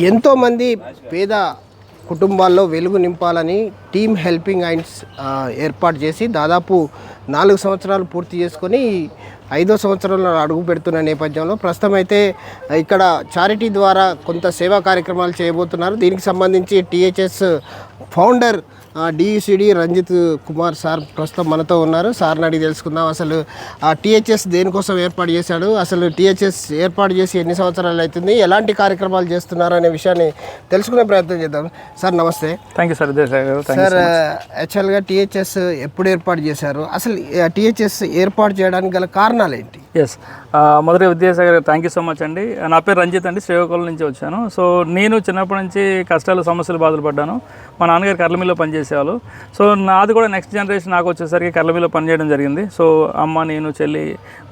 ఎంతోమంది పేద కుటుంబాల్లో వెలుగు నింపాలని టీమ్ హెల్పింగ్ హ్యాండ్స్ ఏర్పాటు చేసి దాదాపు 4 సంవత్సరాలు పూర్తి చేసుకొని 5వ సంవత్సరంలో అడుగు పెడుతున్న నేపథ్యంలో ప్రస్తుతం అయితే ఇక్కడ చారిటీ ద్వారా కొంత సేవా కార్యక్రమాలు చేయబోతున్నారు. దీనికి సంబంధించి THS founder DECD Ranjith Kumar sir ప్రస్తుతం మనతో ఉన్నారు. సార్ని అడిగి తెలుసుకుందాం అసలు టీహెచ్ఎస్ దేనికోసం ఏర్పాటు చేశాడు, అసలు టీహెచ్ఎస్ ఏర్పాటు చేసి ఎన్ని సంవత్సరాలు అవుతుంది, ఎలాంటి కార్యక్రమాలు చేస్తున్నారు అనే విషయాన్ని తెలుసుకునే ప్రయత్నం చేద్దాం. సార్ నమస్తే. Thank you sir. సార్ యాక్చువల్గా టీహెచ్ఎస్ ఎప్పుడు ఏర్పాటు చేశారు, అసలు టీహెచ్ఎస్ ఏర్పాటు చేయడానికి గల కారణాలు ఏంటి? ఎస్, మొదటి Vidyasagar thank you so much అండి. నా పేరు రంజిత్ అండి, శ్రీకాకుళం నుంచి వచ్చాను. సో నేను చిన్నప్పటి నుంచి కష్టాలు సమస్యలు బాధలు పడ్డాను. మా నాన్నగారు కర్లమిల్లో పనిచేసేవాళ్ళు. సో నాది కూడా నెక్స్ట్ జనరేషన్ నాకు వచ్చేసరికి కర్లమిల్లో పనిచేయడం జరిగింది. సో అమ్మ నేను చెల్లి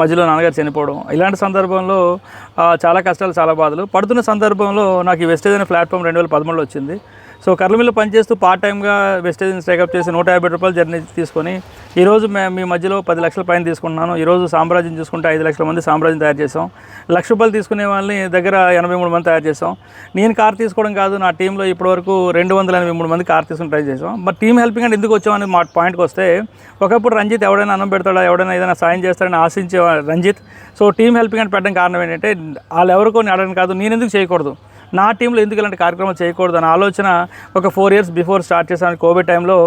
మధ్యలో నాన్నగారు చనిపోవడం, ఇలాంటి సందర్భంలో చాలా కష్టాలు చాలా బాధలు పడుతున్న సందర్భంలో నాకు ఈ వెస్టేజ్ అనే ప్లాట్ఫామ్ 2013లో వచ్చింది. సో కర్లమిల్లో పనిచేస్తూ పార్ట్ టైమ్గా వెస్టేజ్ని స్టేకప్ చేసి 150 రూపాయలు జర్నీ తీసుకొని ఈరోజు మీ మధ్యలో 10 లక్షల పైన తీసుకుంటున్నాను. ఈరోజు సామ్రాజ్యం చూసుకుంటే 5 లక్షల మంది సామ్రాజ్యం తయారు చేసాం. 1,00,000 రూపాయలు తీసుకునే వాళ్ళని దగ్గర 83 మంది తయారు చేసాం. నేను కార్ తీసుకోవడం కాదు, నా టీంలో ఇప్పటివరకు 283 మంది కార్ తీసుకుని ట్రై చేసాం. బట్ టీమ్ హెల్పింగ్ అంటే ఎందుకు వచ్చామని మా పాయింట్కి వస్తే, ఒకప్పుడు రంజిత్ ఎవడైనా అన్నం పెడతాడా, ఎవడైనా ఏదైనా సాయం చేస్తాడని ఆశించే రంజిత్. సో టీమ్ హెల్పింగ్ అని పెట్టడం కారణం ఏంటంటే వాళ్ళు ఎవరికో అడగడం కాదు, నేను ఎందుకు చేయకూడదు, నా టీంలో ఎందుకు ఇలాంటి కార్యక్రమాలు చేయకూడదు అనే ఆలోచన ఒక 4 years బిఫోర్ స్టార్ట్ చేశాను. కోవిడ్ టైంలో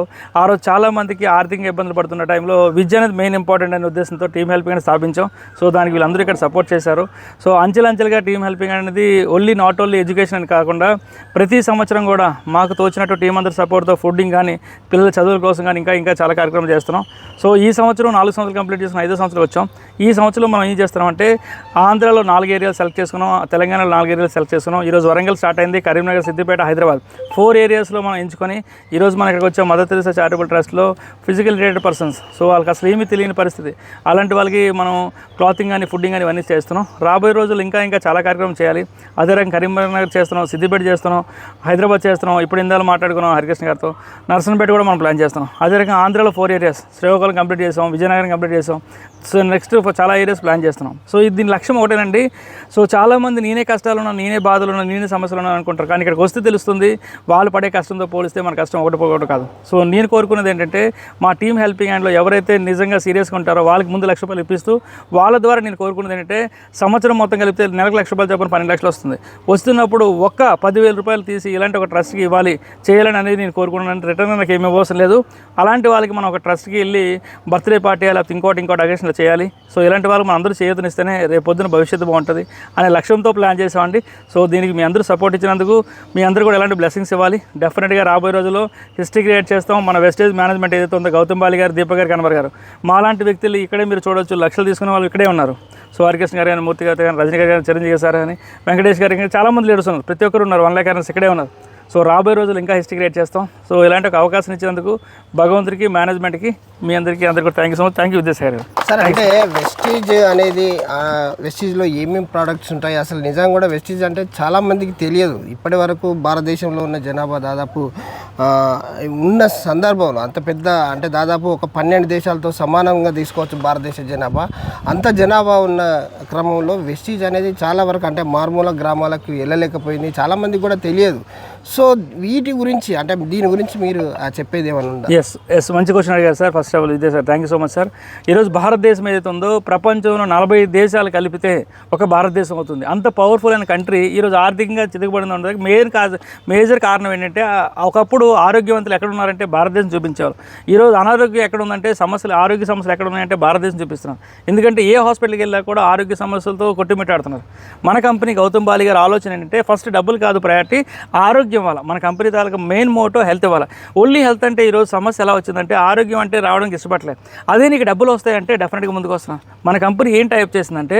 ఆ రోజు చాలామందికి ఆర్థికంగా ఇబ్బందులు పడుతున్న టైంలో విద్య అనేది మెయిన్ ఇంపార్టెంట్ అనే ఉద్దేశంతో టీమ్ హెల్పింగ్ అనేది స్థాపించాం. సో దానికి వీళ్ళందరూ ఇక్కడ సపోర్ట్ చేశారు. సో అంచెలంచెలుగా టీమ్ హెల్పింగ్ అనేది నాట్ ఓన్లీ ఎడ్యుకేషన్ అని కాకుండా ప్రతి సంవత్సరం కూడా మాకు తోచినట్టు టీం అందరి సపోర్ట్తో ఫుడ్డింగ్ కానీ పిల్లల చదువుల కోసం కానీ ఇంకా చాలా కార్యక్రమాలు చేస్తున్నాం. సో ఈ సంవత్సరం 4 సంవత్సరాలు కంప్లీట్ చేసుకుని 5వ సంవత్సరం వచ్చాం. ఈ సంవత్సరంలో మనం ఏం చేస్తున్నామంటే ఆంధ్రాలో 4 ఏరియాలు సెలెక్ట్ చేసుకున్నాం, తెలంగాణలో 4 ఏరియాలు సెలెక్ట్ చేసుకున్నాం. ఈరోజు వరంగల్ స్టార్ట్ అయింది, కరీంనగర్, సిద్దిపేట, హైదరాబాద్ 4 ఏరియాస్లో మనం ఎంచుకొని ఈరోజు మనం ఇక్కడికి వచ్చాం. మదర్ తెరెసా చారిటబుల్ ట్రస్ట్లో ఫిజికల్ రిలేటెడ్ పర్సన్స్, సో వాళ్ళకి అసలు ఏమీ తెలియని పరిస్థితి, అలాంటి వాళ్ళకి మనం క్లాతింగ్ కానీ ఫుడ్డింగ్ కానీ ఇవన్నీ చేస్తున్నాం. రాబోయే రోజులు ఇంకా చాలా కార్యక్రమం చేయాలి. అదే రకంగా కరీంనగర్ చేస్తున్నాం, సిద్దిపేట చేస్తున్నాం, హైదరాబాద్ చేస్తున్నాం. ఇప్పుడు ఇందాక మాట్లాడుకున్నాం హరికృష్ణ గారితో, నర్సంపేట కూడా మనం ప్లాన్ చేస్తున్నాం. అదే రకంగా ఆంధ్రాలో 4 ఏరియాస్, శ్రీకాకుళం కంప్లీట్ చేసాం, విజయనగరం కంప్లీట్ చేసాం. సో నెక్స్ట్ చాలా ఏరియాస్ ప్లాన్ చేస్తున్నాం. సో దీని లక్ష్యం ఒకటేనండి. సో చాలామంది నేనే కష్టాలు ఉన్నా, నేనే బాధలు ఉన్నా, నేనే సమస్యలు ఉన్నా అనుకుంటారు. కానీ ఇక్కడికి వస్తే తెలుస్తుంది వాళ్ళు పడే కష్టంతో పోలిస్తే మన కష్టం ఒకటి కాదు. సో నేను కోరుకున్నది ఏంటంటే మా టీమ్ హెల్పింగ్ హ్యాండ్లో ఎవరైతే నిజంగా సీరియస్గా ఉంటారో వాళ్ళకి ముందు 1,00,000 రూపాయలు ఇప్పిస్తూ వాళ్ళ ద్వారా నేను కోరుకున్నది ఏంటంటే సంవత్సరం మొత్తం కలిపితే నెలకు 1,00,000 రూపాయలు చొప్పున 12 లక్షలు వస్తుంది. వస్తున్నప్పుడు ఒక్క 10,000 రూపాయలు తీసి ఇలాంటి ఒక ట్రస్ట్కి ఇవ్వాలి చేయాలని అనేది నేను కోరుకున్నాను. రిటర్న్ నాకు ఏమీ అవసరం లేదు. అలాంటి వాళ్ళకి మనం ఒక ట్రస్ట్కి వెళ్ళి బర్త్డే పార్టీ లేకపోతే ఇంకోటి అకేషన్లో చేయాలి. సో ఇలాంటి వాళ్ళు మనం అందరూ చేయూతనిస్తేనే రేపు పొద్దున భవిష్యత్తు బాగుంటుంది అనే లక్ష్యంతో ప్లాన్ చేసామండి. సో దీనికి మీ అందరూ సపోర్ట్ ఇచ్చినందుకు మీ అందరూ కూడా ఎలాంటి బ్లెస్సింగ్స్ ఇవ్వాలి. డెఫినెట్గా రాబోయే రోజుల్లో హిస్టరీ క్రియేట్ చేస్తాం. మన వెస్టేజ్ మేనేజ్మెంట్ ఏదైతే ఉందో గౌతమ్ బాలి గారు, దీపక్ గారు, కనబర్ గారు, మాలాంటి వ్యక్తులు ఇక్కడే మీరు చూడవచ్చు. లక్షలు తీసుకునే వాళ్ళు ఇక్కడే ఉన్నారు. సో హరికృష్ణ గారు కానీ, మూర్తి గారు కానీ, రజనీ గారు కానీ, చిరంజీవి సార్ కానీ, వెంకటేష్ గారు కానీ చాలామంది లీడర్స్ ఉన్నారు. ప్రతి ఒక్కరు ఉన్నారు. 1 lakh ఇక్కడే ఉన్నారు. సో రాబోయే రోజులు ఇంకా హిస్టరీ క్రియేట్ చేస్తాం. సో ఇలాంటి ఒక అవకాశం ఇచ్చినందుకు భగవంతుడికి, మేనేజ్మెంట్కి, మీ అందరికీ thank you so much. Thank you Vidyasagar గారు. సార్ అంటే వెస్టీజ్ అనేది వెస్టీజ్లో ఏమేమి ప్రోడక్ట్స్ ఉంటాయి, అసలు నిజంగా కూడా వెస్టీజ్ అంటే చాలామందికి తెలియదు. ఇప్పటి వరకు భారతదేశంలో ఉన్న జనాభా దాదాపు ఉన్న సందర్భంలో అంత పెద్ద అంటే దాదాపు ఒక 12 దేశాలతో సమానంగా తీసుకోవచ్చు భారతదేశ జనాభా. అంత జనాభా ఉన్న క్రమంలో వెస్టీజ్ అనేది చాలా వరకు అంటే మారుమూల గ్రామాలకు వెళ్ళలేకపోయింది, చాలామందికి కూడా తెలియదు. సో వీటి గురించి అంటే దీని గురించి మీరు చెప్పేది ఏమైనా ఉందా? ఎస్ మంచి క్వశ్చన్ అడిగారు సార్. ఫస్ట్ ఆఫ్ ఆల్ ఇదే sir, thank you so much sir. ఈరోజు భారతదేశం ఏదైతే ఉందో ప్రపంచంలో 40 దేశాలు కలిపితే ఒక భారతదేశం అవుతుంది. అంత పవర్ఫుల్ అయిన కంట్రీ ఈరోజు ఆర్థికంగా చితకబడిన ఉండడానికి మేజర్ కారణం ఏంటంటే ఒకప్పుడు ఆరోగ్యవంతులు ఎక్కడ ఉన్నారంటే భారతదేశం చూపించేవాళ్ళు. ఈరోజు అనారోగ్యం ఎక్కడ ఉందంటే ఆరోగ్య సమస్యలు ఎక్కడ ఉన్నాయంటే భారతదేశం చూపిస్తున్నాం. ఎందుకంటే ఏ హాస్పిటల్కి వెళ్ళా కూడా ఆరోగ్య సమస్యలతో కొట్టుమిట్టాడుతున్నారు. మన కంపెనీ గౌతమ్ బాలి గారి ఆలోచన ఏంటంటే ఫస్ట్ డబ్బులు కాదు ప్రయారిటీ, ఆరోగ్యం ఇవ్వాలి. మన కంపెనీ తాలూకా మెయిన్ మోటో హెల్త్ ఇవ్వాలి. ఓన్లీ హెల్త్ అంటే ఈరోజు సమస్య ఎలా వచ్చిందంటే ఆరోగ్యం అంటే రావడానికి ఇష్టపడలేదు. అదే నీకు డబ్బులు వస్తాయంటే డెఫినెట్గా ముందుకు వస్తున్నాం. మన కంపెనీ ఏం టైప్ చేసిందంటే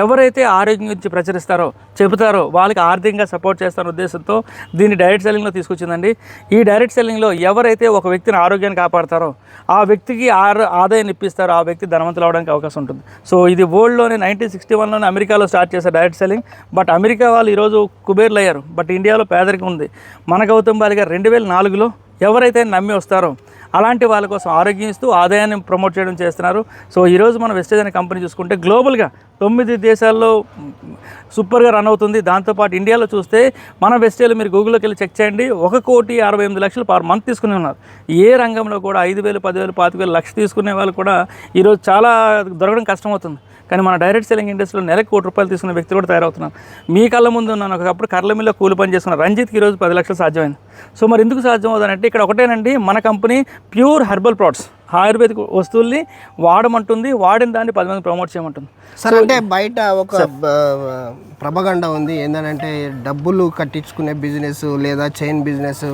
ఎవరైతే ఆరోగ్యం గురించి ప్రచురిస్తారో చెబుతారో వాళ్ళకి ఆర్థికంగా సపోర్ట్ చేస్తారో ఉద్దేశంతో దీన్ని డైరెక్ట్ సెల్లింగ్లో తీసుకొచ్చిందండి. ఈ డైరెక్ట్ సెల్లింగ్లో ఎవరైతే ఒక వ్యక్తిని ఆరోగ్యాన్ని కాపాడతారో ఆ వ్యక్తికి ఆదాయాన్ని ఇప్పిస్తారో ఆ వ్యక్తి ధనవంతులు అవడానికి అవకాశం ఉంటుంది. సో ఇది వరల్డ్లోనే 1961లోనే అమెరికాలో స్టార్ట్ చేశారు డైరెక్ట్ సెల్లింగ్. బట్ అమెరికా వాళ్ళు ఈరోజు కుబేర్లు అయ్యారు. బట్ ఇండియాలో పేదరికం ఉంది. మన గౌతమ్ బాలి గారు 2004లో ఎవరైతే నమ్మి వస్తారో అలాంటి వాళ్ళ కోసం ఆరోగ్యం ఇస్తూ ఆదాయాన్ని ప్రమోట్ చేయడం చేస్తున్నారు. సో ఈరోజు మనం వెస్టేజ్ అనే కంపెనీ చూసుకుంటే గ్లోబల్గా 9 దేశాల్లో సూపర్గా రన్ అవుతుంది. దాంతోపాటు ఇండియాలో చూస్తే మన వెస్టేజ్ మీరు గూగుల్లోకి వెళ్ళి చెక్ చేయండి, 1,68,00,000 పర్ మంత్ తీసుకుని ఉన్నారు. ఏ రంగంలో కూడా 5,000, 10,000, 25,000, లక్ష తీసుకునే వాళ్ళు కూడా ఈరోజు చాలా దొరకడం కష్టమవుతుంది. కానీ మన డైరెక్ట్ సెల్లింగ్ ఇండస్ట్రీలో నెలకు ₹1,00,000 తీసుకునే వ్యక్తులు కూడా తయారవుతున్నారు. మీ కళ్ళ ముందు ఉన్నాను. ఒకప్పుడు కర్లమిల్లో కూలి పని చేసుకున్న రంజిత్కి ఈరోజు 10 లక్షలు సాధ్యమైంది. సో మరి ఎందుకు సాధ్యం అవుతుందంటే ఇక్కడ ఒకటేనండి, మన company pure herbal products, Ayurvedic వస్తువుల్ని వాడమంటుంది, వాడిన దాన్ని 10 మంది ప్రమోట్ చేయమంటుంది. సార్ అంటే బయట ఒక ప్రభగండ ఉంది ఏంటంటే డబ్బులు కట్టించుకునే బిజినెస్ లేదా చైన్ బిజినెస్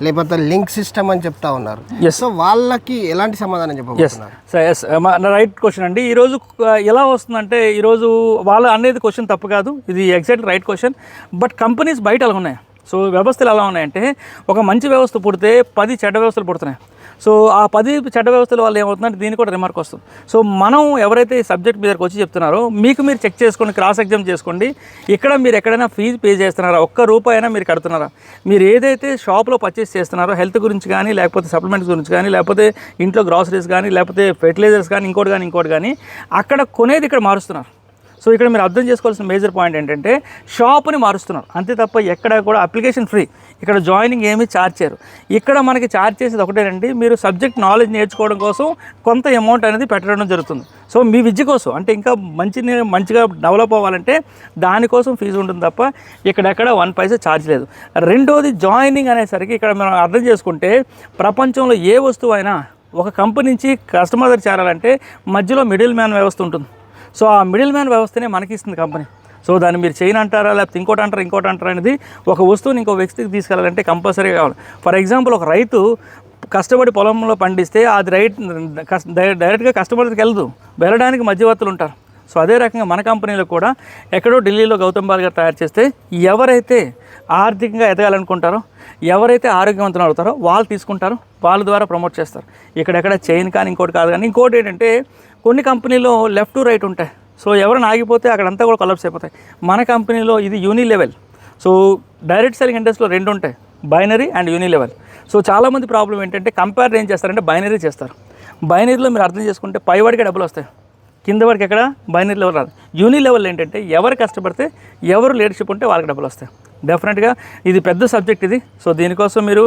లేకపోతే లింక్ సిస్టమ్ అని చెప్తా ఉన్నారు. సో వాళ్ళకి ఎలాంటి సమాధానం చెప్పబోతున్నారు? ఎస్ రైట్ క్వశ్చన్ అండి. ఈరోజు ఎలా వస్తుందంటే ఈరోజు వాళ్ళు అనేది క్వశ్చన్ తప్పు కాదు, ఇది exact right question. But companies బయట అలా ఉన్నాయి. సో వ్యవస్థలు ఎలా ఉన్నాయంటే ఒక మంచి వ్యవస్థ పుడితే 10 చెడ్డ వ్యవస్థలు పుడుతున్నాయి. సో ఆ 10 చెడ్డ వ్యవస్థల వల్ల ఏమవుతుందంటే దీనికి కూడా రిమార్క్ వస్తుంది. సో మనం ఎవరైతే ఈ సబ్జెక్ట్ మీదకి వచ్చి చెప్తున్నారో మీరు చెక్ చేసుకోండి, క్రాస్ ఎగ్జామ్ చేసుకోండి. ఇక్కడ మీరు ఎక్కడైనా ఫీజు పే చేస్తున్నారా, ₹1 అయినా మీరు కడుతున్నారా? మీరు ఏదైతే షాప్లో పర్చేస్ చేస్తున్నారో హెల్త్ గురించి కానీ, లేకపోతే సప్లిమెంట్స్ గురించి కానీ, లేకపోతే ఇంట్లో గ్రాసరీస్ కానీ, లేకపోతే ఫెర్టిలైజర్స్ కానీ, ఇంకోటి కానీ అక్కడ కొనేది ఇక్కడ మారుస్తున్నారు. సో ఇక్కడ మీరు అర్థం చేసుకోవాల్సిన మేజర్ పాయింట్ ఏంటంటే షాప్ని మారుస్తున్నారు అంతే తప్ప ఎక్కడ కూడా అప్లికేషన్ ఫ్రీ, ఇక్కడ జాయినింగ్ ఏమీ ఛార్జ్ చేయరు. ఇక్కడ మనకి ఛార్జ్ చేసేది ఒకటేనండి, మీరు సబ్జెక్ట్ నాలెడ్జ్ నేర్చుకోవడం కోసం కొంత అమౌంట్ అనేది పెట్టడం జరుగుతుంది. సో మీ విద్య కోసం అంటే ఇంకా మంచిగా డెవలప్ అవ్వాలంటే దానికోసం ఫీజు ఉంటుంది తప్ప ఇక్కడెక్కడ 1 పైసా ఛార్జ్ లేదు. రెండోది జాయినింగ్ అనేసరికి ఇక్కడ మనం అర్థం చేసుకుంటే ప్రపంచంలో ఏ వస్తువు అయినా ఒక కంపెనీ నుంచి కస్టమర్ దగ్గర చేరాలంటే మధ్యలో మిడిల్ మ్యాన్ వ్యవస్థ ఉంటుంది. సో ఆ మిడిల్ మ్యాన్ వ్యవస్థనే మనకి ఇస్తుంది కంపెనీ. సో దాన్ని మీరు చైన్ అంటారా లేకపోతే ఇంకోటి అంటారా అనేది ఒక వస్తువుని ఇంకో వ్యక్తికి తీసుకెళ్ళాలంటే కంపల్సరీ కావాలి. ఫర్ ఎగ్జాంపుల్ ఒక రైతు కష్టపడి పొలంలో పండిస్తే అది డైరెక్ట్గా కస్టమర్ దగ్గరికి వెళ్ళడానికి మధ్యవర్తులు ఉంటారు. సో అదే రకంగా మన కంపెనీలో కూడా ఎక్కడో ఢిల్లీలో గౌతమ్ బాల్ గారు తయారు చేస్తే ఎవరైతే ఆర్థికంగా ఎదగాలనుకుంటారో, ఎవరైతే ఆరోగ్యవంతులు అవుతారో వాళ్ళు తీసుకుంటారు, వాళ్ళ ద్వారా ప్రమోట్ చేస్తారు. ఇక్కడెక్కడ చైన్ కానీ ఇంకోటి కాదు. కానీ ఇంకోటి ఏంటంటే కొన్ని కంపెనీలో లెఫ్ట్ టు రైట్ ఉంటాయి. సో ఎవరైనా ఆగిపోతే అక్కడంతా కూడా కొలాప్స్ అయిపోతాయి. మన కంపెనీలో ఇది యూని లెవెల్. సో డైరెక్ట్ సెల్లింగ్ ఇండస్ట్రీలో 2 ఉంటాయి, binary and uni level. So చాలామంది ప్రాబ్లం ఏంటంటే కంపేర్ ఏం చేస్తారంటే బైనరీ చేస్తారు. బైనరీలో మీరు అర్థం చేసుకుంటే పైవాడికి డబ్బులు వస్తాయి, కింద వరకు ఎక్కడ బైనరీ లెవెల్ రాదు. యూని లెవెల్ ఏంటంటే ఎవరు కష్టపడితే ఎవరు లీడర్షిప్ ఉంటే వాళ్ళకి డబ్బులు వస్తాయి. డెఫినెట్గా ఇది పెద్ద సబ్జెక్ట్ ఇది. సో దీనికోసం మీరు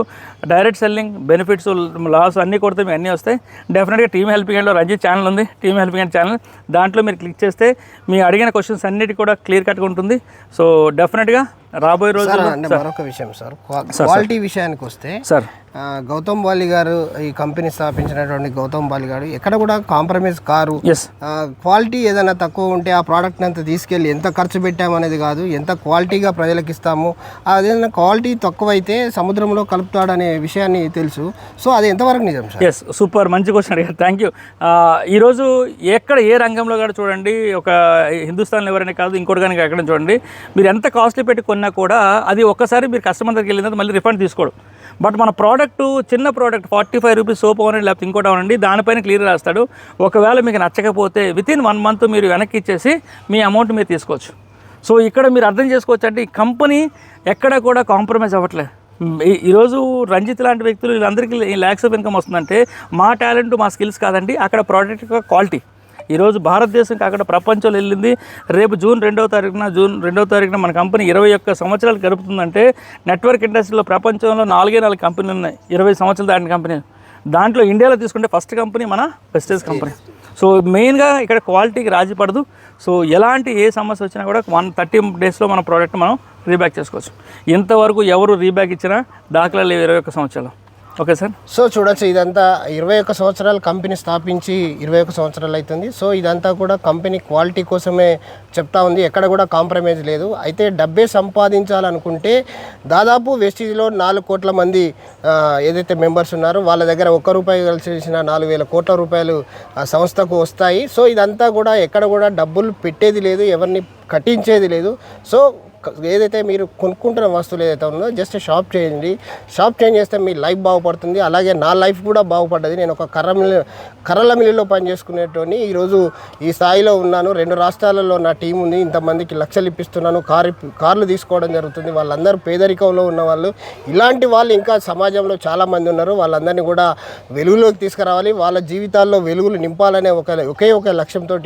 డైరెక్ట్ సెల్లింగ్ బెనిఫిట్స్ లాస్ అన్నీ కొడితే మీకు అన్నీ వస్తాయి. డెఫినెట్గా టీమ్ హెల్పింగ్ హ్యాండ్లో రంజిత్ ఛానల్ ఉంది, టీమ్ హెల్పింగ్ హ్యాండ్ ఛానల్. దాంట్లో మీరు క్లిక్ చేస్తే మీ అడిగిన క్వశ్చన్స్ అన్నిటి కూడా క్లియర్ కట్గా ఉంటుంది. సో డెఫినెట్గా రాబోయే రోజుల్లో మరొక విషయం సార్, క్వాలిటీ విషయానికి వస్తే సార్ గౌతమ్ బాలి గారు ఈ కంపెనీ స్థాపించినటువంటి గౌతమ్ బాలి గారు ఎక్కడ కూడా కాంప్రమైజ్ కారు. క్వాలిటీ ఏదైనా తక్కువ ఉంటే ఆ ప్రోడక్ట్ని అంతా తీసుకెళ్ళి ఎంత ఖర్చు పెట్టామనేది కాదు, ఎంత క్వాలిటీగా ప్రజలకు ఇస్తాము. అదేదైనా క్వాలిటీ తక్కువ అయితే సముద్రంలో కలుపుతాడనే విషయాన్ని తెలుసు. సో అది ఎంతవరకు నిజం సార్? ఎస్, సూపర్, మంచి క్వశ్చన్ అడిగారు, థ్యాంక్ యూ. ఈరోజు ఎక్కడ ఏ రంగంలో కూడా చూడండి, ఒక హిందుస్థాన్లో ఎవరైనా కాదు ఇంకోటి కానీ ఎక్కడ చూడండి, మీరు ఎంత కాస్ట్లీ పెట్టి కొన్నా కూడా అది ఒక్కసారి మీరు కస్టమర్ దగ్గరికి వెళ్ళిన తర్వాత మళ్ళీ రిఫండ్ తీసుకోడు. బట్ మన ప్రోడక్ట్ చిన్న ప్రోడక్ట్ ₹45 సోప్ అవనండి లేకపోతే ఇంకోటి అవనండి దానిపైన క్లియర్ రాస్తాడు. ఒకవేళ మీకు నచ్చకపోతే వితిన్ 1 మంత్ మీరు వెనక్కి ఇచ్చేసి మీ అమౌంట్ మీరు తీసుకోవచ్చు. సో ఇక్కడ మీరు అర్థం చేసుకోవచ్చు అంటే ఈ కంపెనీ ఎక్కడ కూడా కాంప్రమైజ్ అవ్వట్లేదు. ఈరోజు రంజిత్ లాంటి వ్యక్తులు వీళ్ళందరికీ ల్యాక్స్ ఆఫ్ ఇన్కమ్ వస్తుందంటే మా టాలెంట్ మా స్కిల్స్ కాదండి, అక్కడ ప్రోడక్ట్ క్వాలిటీ. ఈరోజు భారతదేశం కాకుండా ప్రపంచంలో వెళ్ళింది. రేపు జూన్ 2వ తారీఖున మన కంపెనీ 21 సంవత్సరాలు గడుపుతుందంటే నెట్వర్క్ ఇండస్ట్రీలో ప్రపంచంలో 4 కంపెనీలు ఉన్నాయి, 20 సంవత్సరాలు దాటిన కంపెనీలు. దాంట్లో ఇండియాలో తీసుకుంటే ఫస్ట్ కంపెనీ మన వెస్టేజ్ కంపెనీ. సో మెయిన్గా ఇక్కడ క్వాలిటీకి రాజీ పడదు. సో ఎలాంటి ఏ సమస్య వచ్చినా కూడా 130 డేస్లో మన ప్రోడక్ట్ మనం రీబ్యాక్ చేసుకోవచ్చు. ఇంతవరకు ఎవరు రీబ్యాక్ ఇచ్చినా దాఖలా లేవు 21 సంవత్సరాలు. Okay sir. సో చూడొచ్చు, ఇదంతా 21 సంవత్సరాలు కంపెనీ స్థాపించి 21 సంవత్సరాలు అవుతుంది. సో ఇదంతా కూడా కంపెనీ క్వాలిటీ కోసమే చెప్తా ఉంది, ఎక్కడ కూడా కాంప్రమైజ్ లేదు. అయితే డబ్బే సంపాదించాలనుకుంటే దాదాపు వెస్టీజ్లో 4 కోట్ల మంది ఏదైతే మెంబర్స్ ఉన్నారో వాళ్ళ దగ్గర ₹1 కలిసి చేసిన 4,000 కోట్ల రూపాయలు సంస్థకు వస్తాయి. సో ఇదంతా కూడా ఎక్కడ కూడా డబ్బులు పెట్టేది లేదు, ఎవరిని కట్టించేది లేదు. సో ఏదైతే మీరు కొనుక్కుంటున్న వస్తువులు ఏదైతే ఉందో జస్ట్ షాప్ చేయండి. షాప్ చేంజ్ చేస్తే మీ లైఫ్ బాగుపడుతుంది. అలాగే నా లైఫ్ కూడా బాగుపడ్డది. నేను ఒక కర్రల మిల్లులో పనిచేసుకునేటోని ఈరోజు ఈ స్థాయిలో ఉన్నాను. 2 రాష్ట్రాలలో నా టీం ఉంది. ఇంతమందికి లక్షలు ఇప్పిస్తున్నాను. కార్లు తీసుకోవడం జరుగుతుంది. వాళ్ళందరూ పేదరికంలో ఉన్న వాళ్ళు. ఇలాంటి వాళ్ళు ఇంకా సమాజంలో చాలామంది ఉన్నారు. వాళ్ళందరినీ కూడా వెలుగులోకి తీసుకురావాలి. వాళ్ళ జీవితాల్లో వెలుగులు నింపాలనే ఒకే ఒక లక్ష్యంతో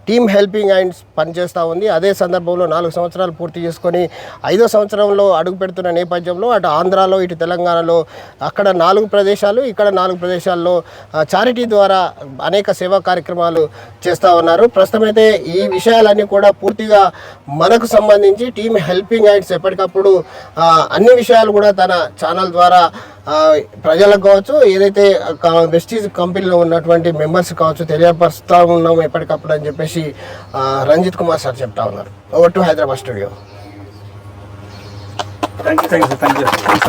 టీమ్ హెల్పింగ్ హ్యాండ్స్ పనిచేస్తూ ఉంది. అదే సందర్భంలో 4 సంవత్సరాలు పూర్తి చేసుకొని 5వ సంవత్సరంలో అడుగు పెడుతున్న నేపథ్యంలో అటు ఆంధ్రాలో ఇటు తెలంగాణలో అక్కడ 4 ప్రదేశాలు ఇక్కడ 4 ప్రదేశాల్లో చారిటీ ద్వారా అనేక సేవా కార్యక్రమాలు చేస్తూ ఉన్నారు. ప్రస్తుతమైతే ఈ విషయాలన్నీ కూడా పూర్తిగా మనకు సంబంధించి టీమ్ హెల్పింగ్ హ్యాండ్స్ ఎప్పటికప్పుడు అన్ని విషయాలు కూడా తన ఛానల్ ద్వారా ప్రజలకు కావచ్చు, ఏదైతే వెస్టీజ్ కంపెనీలో ఉన్నటువంటి మెంబర్స్ కావచ్చు తెలియపరుస్తూ ఉన్నాం ఎప్పటికప్పుడు అని చెప్పేసి రంజిత్ కుమార్ సార్ చెప్తా ఉన్నారు. Over to Hyderabad studio. Thank you.